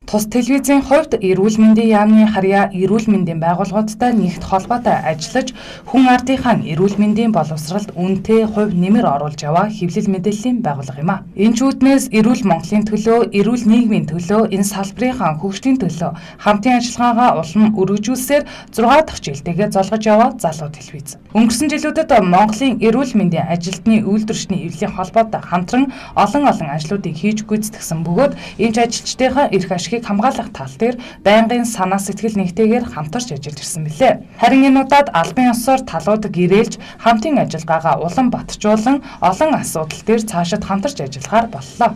Тус телевизийн хувьд эрүүл мэндийн яамны харьяа эрүүл мэндийн байгууллагуудтай нэгт холбоотой ажиллаж хүн ардынхаа эрүүл мэндийн боловсролд үнэтэй хувь нэмэр оруулж яваа хэвлэл мэдээллийн байгууллага юм а. Энэ ч үүднээс эрүүл Монголын төлөө, эрүүл нийгмийн төлөө, энэ салбарынхаа хөгжлийн төлөө хамтын ажиллагаагаа улам өргөжүүлсээр 6 дахь жилдээ золгож яваа залуу телевиз. Өнгөрсөн жилүүдэд Монголын эрүүл мэндийн ажилтны үйлдвэрчний эвлийн холбоотой хамтран олон ажлуудыг хийж гүйцэтгэсэн бөгөөд энэ ажилчдынхаа эрх ашигыг хамгаалах тал дээр байнгын санаа сэтгэл нэгтэйгээр хамтарч ажиллаж ирсэн билээ. Харин энэ удаад албан ёсоор талууд гэрээлж хамтын ажиллагаагаа улам батжуулан олон асуудал дээр цаашид хамтарч ажиллахаар боллоо.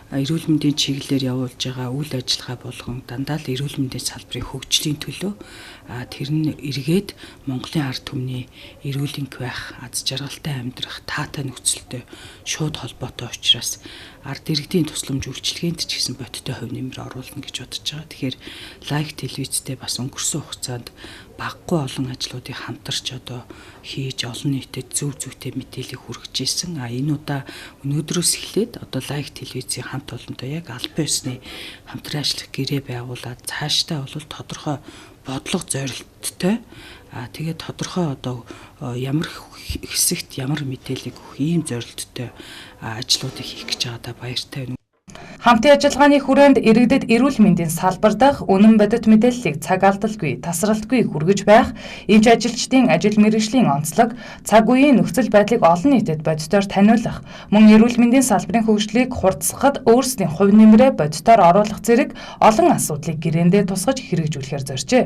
Эрүүл мэндийн чиглэлээр явуулж байгаа үйл ажиллагаа болгон дандаа л эрүүл мэндийн салбарын хөгжлийн төлөө тэр нь эргээд Монголын ард түмний эрүүлэнх байх, аз жаргалтай амьдрах, таатай нөхцөлтэй шууд холбоотой учраас ард иргэдийн тусламж үйлчилгээнд ч гэсэн бодиттой хувь нэмэр оруулна гэж бодож байгаа. Тэгэхээр лайв телевизтэй бас өнгөрсөн хугацаанд баггүй олон ажлуудыг хамтарч одоо хийж олон нийтэд зүйтэй мэдээлэл хүргэж ирсэн. Энэ удаа өнөөдрөөс эхлээд одоо лайв телевизийн хамт олонтой яг албан ёсны хамтран ажиллах гэрээ байгуулад цаашдаа бол тодорхой бодлого зорилттой тэгээд тодорхой одоо ямар хэсэгт ямар мэдээлэл өгөх ийм зорилттой ажлуудыг хийх гэж байгаадаа баяртай байна. Хамтын ажиллагааны хүрээнд иргэдэд эрүүл мэндийн салбар дах үнэн бодит мэдээллийг цаг алдалгүй, тасралтгүй хүргэж байх, эмч ажилчдын ажил мэргэжлийн онцлог, цаг үеийн нөхцөл байдлыг олон нийтэд бодитоор таниулах, мөн эрүүл мэндийн салбарын хөгжлийг хурдсахад өөрсдийн хувь нэмрээ бодитоор оруулах зэрэг олон асуудлыг гэрээндээ тусгаж хэрэгжүүлэхээр зоржээ.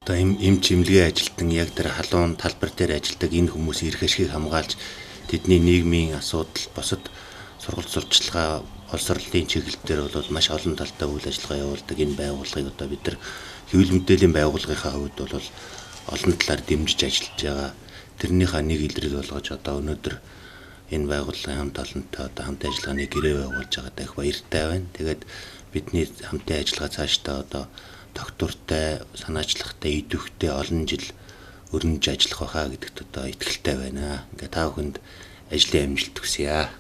Одоо эмч эмнэлгийн ажилтан яг тэр халуун талбар дээр ажилладаг энэ хүмүүсийн эрх ашигыг хамгаалж тэдний нийгмийн асуудал, босод сургалт сурталчилгаа, боловсролын чиглэлээр бол маш олон талтай үйл ажиллагаа явуулдаг энэ байгууллагыг одоо бид нар хэвлэл мэдээллийн байгууллагынхаа хувьд бол олон талаар дэмжиж ажиллаж байгаа. Тэрнийхээ нэг илрэл болгож одоо өнөөдөр энэ байгууллагын хамт олонтой одоо хамтын ажиллагааны гэрээ байгуулж байгаадаа их баяртай байна. Тэгээд бидний хамтын ажиллагаа цаашдаа одоо тогтвортой, санаачлагтай, идэвхтэй олон жил өрнөж ажиллах байхаа гэдэгт одоо итгэлтэй байна. Ингээ та бүхэнд ажлын амжилт хүсье.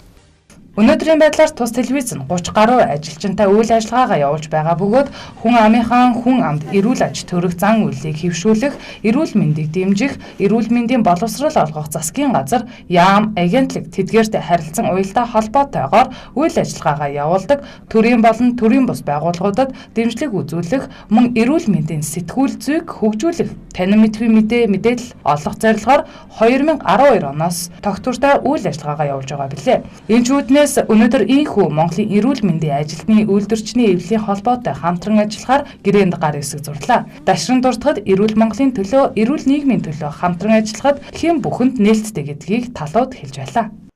Өнөөдрийн байдлаар тус телевиз нь 30 гаруй ажилчинтай үйл ажиллагаагаа явуулж байгаа бөгөөд хүн амынхаа хүн амд эрүүл аж төрөх зан үйлийг хэвшүүлэх, эрүүл мэндийг дэмжих, эрүүл мэндийн боловсрол олгох засгийн газар, яам, агентлаг тэдгээртэй харилцан уялдаа холбоотойгоор үйл ажиллагаагаа явуулдаг, төрийн болон төрийн бус байгууллагуудад дэмжлэг үзүүлэх, мөн эрүүл мэндийн сэтгүүл зүйг хөгжүүлэх, танин мэдхүй мэдээлэл олох зорилгоор 2012 оноос тогтвортой үйл ажиллагаагаа явуулж байгаа билээ. Энэ ч үүднээс өнөөдөр ийхүү Монголын эрүүл мэндийн ажилтны үйлдвэрчний эвлийн холбоотой хамтран ажиллахаар гэрээнд гар хэсэг зурлаа. Дашран дуртахад эрүүл Монголын төлөө, эрүүл нийгмийн төлөө хамтран ажиллахад хэн бүхэнд нээлттэй гэдгийг талууд хэлж байлаа.